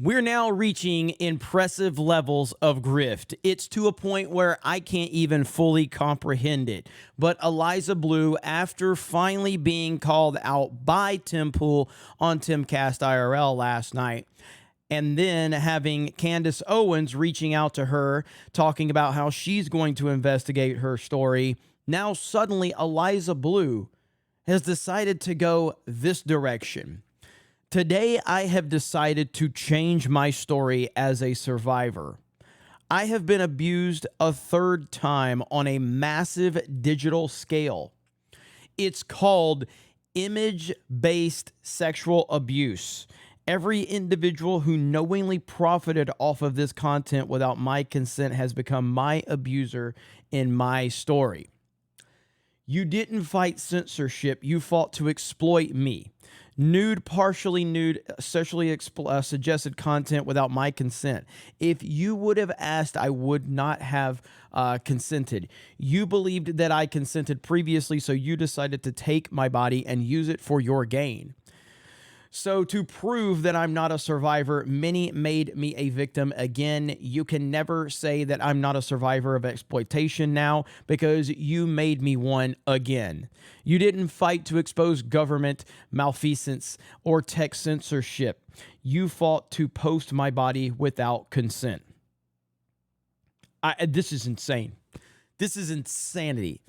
We're now reaching impressive levels of grift. It's to a point where I can't even fully comprehend it. But Eliza Bleu, after finally being called out by Tim Pool on TimCast IRL last night, and then having Candace Owens reaching out to her, talking about how she's going to investigate her story, now suddenly Eliza Bleu has decided to go this direction. Today, I have decided to change my story as a survivor. I have been abused a third time on a massive digital scale. It's called image-based sexual abuse. Every individual who knowingly profited off of this content without my consent has become my abuser in my story. You didn't fight censorship, you fought to exploit me. Nude, partially nude, sexually suggested content without my consent. If you would have asked, I would not have consented. You believed that I consented previously, so you decided to take my body and use it for your gain. So to prove that I'm not a survivor, many made me a victim again. You can never say that I'm not a survivor of exploitation now because you made me one again. You didn't fight to expose government malfeasance or tech censorship. You fought to post my body without consent. This is insane. This is insanity.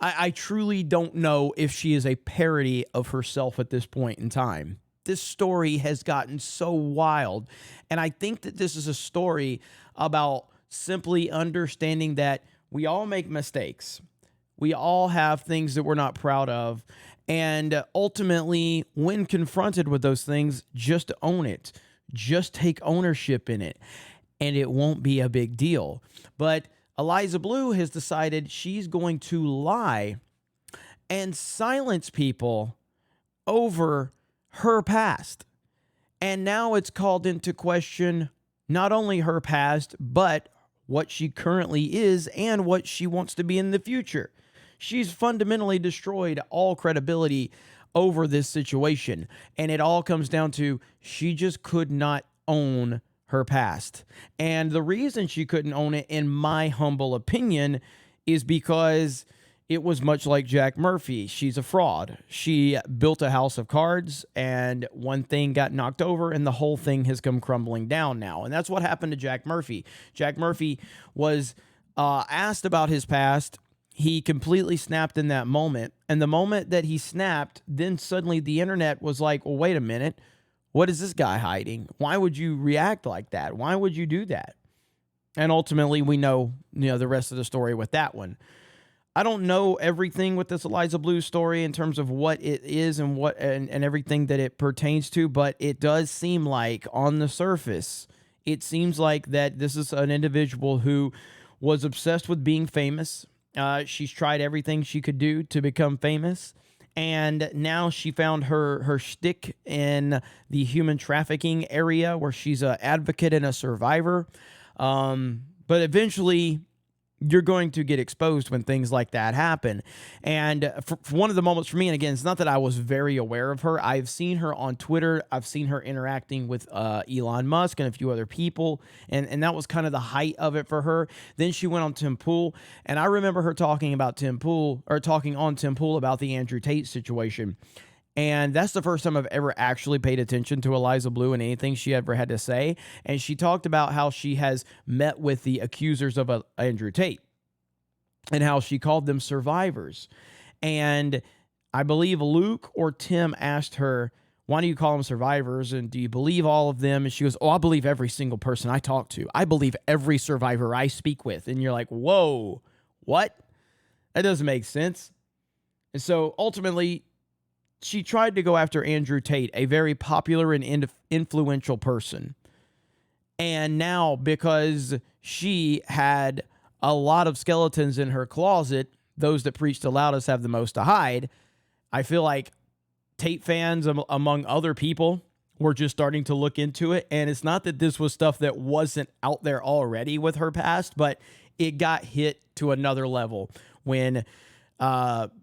I truly don't know if she is a parody of herself at this point in time. This story has gotten so wild, and I think that this is a story about simply understanding that we all make mistakes. We all have things that we're not proud of, and ultimately, when confronted with those things, just own it. Just take ownership in it, and it won't be a big deal. But Eliza Bleu has decided she's going to lie and silence people over her past. And now it's called into question not only her past, but what she currently is and what she wants to be in the future. She's fundamentally destroyed all credibility over this situation. And it all comes down to she just could not own her past. And the reason she couldn't own it, in my humble opinion, is because it was much like Jack Murphy. She's a fraud. She built a house of cards, and one thing got knocked over, and the whole thing has come crumbling down now. And that's what happened to Jack Murphy. Jack Murphy was asked about his past. He completely snapped in that moment. And the moment that he snapped, then suddenly the internet was like, well, wait a minute. What is this guy hiding? Why would you react like that? Why would you do that? And ultimately, we know, the rest of the story with that one. I don't know everything with this Eliza Bleu story in terms of what it is and what and everything that it pertains to, but it does seem like on the surface, it seems like that this is an individual who was obsessed with being famous. She's tried everything she could do to become famous, and now she found her shtick in the human trafficking area where she's an advocate and a survivor. But eventually, you're going to get exposed when things like that happen. And for one of the moments for me, and again, it's not that I was very aware of her. I've seen her on Twitter. I've seen her interacting with Elon Musk and a few other people. And that was kind of the height of it for her. Then she went on Tim Pool. And I remember her talking about Tim Pool, or talking on Tim Pool about the Andrew Tate situation. And that's the first time I've ever actually paid attention to Eliza Bleu and anything she ever had to say. And she talked about how she has met with the accusers of Andrew Tate and how she called them survivors. And I believe Luke or Tim asked her, why do you call them survivors? And do you believe all of them? And she goes, I believe every single person I talk to. I believe every survivor I speak with. And you're like, whoa, what? That doesn't make sense. And so ultimately, she tried to go after Andrew Tate, a very popular and influential person. And now, because she had a lot of skeletons in her closet, those that preach the loudest have the most to hide, I feel like Tate fans, among other people, were just starting to look into it. And it's not that this was stuff that wasn't out there already with her past, but it got hit to another level when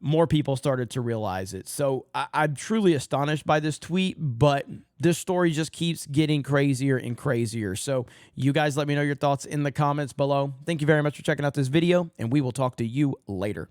more people started to realize it. So I'm truly astonished by this tweet, but this story just keeps getting crazier and crazier. So you guys let me know your thoughts in the comments below. Thank you very much for checking out this video, and we will talk to you later.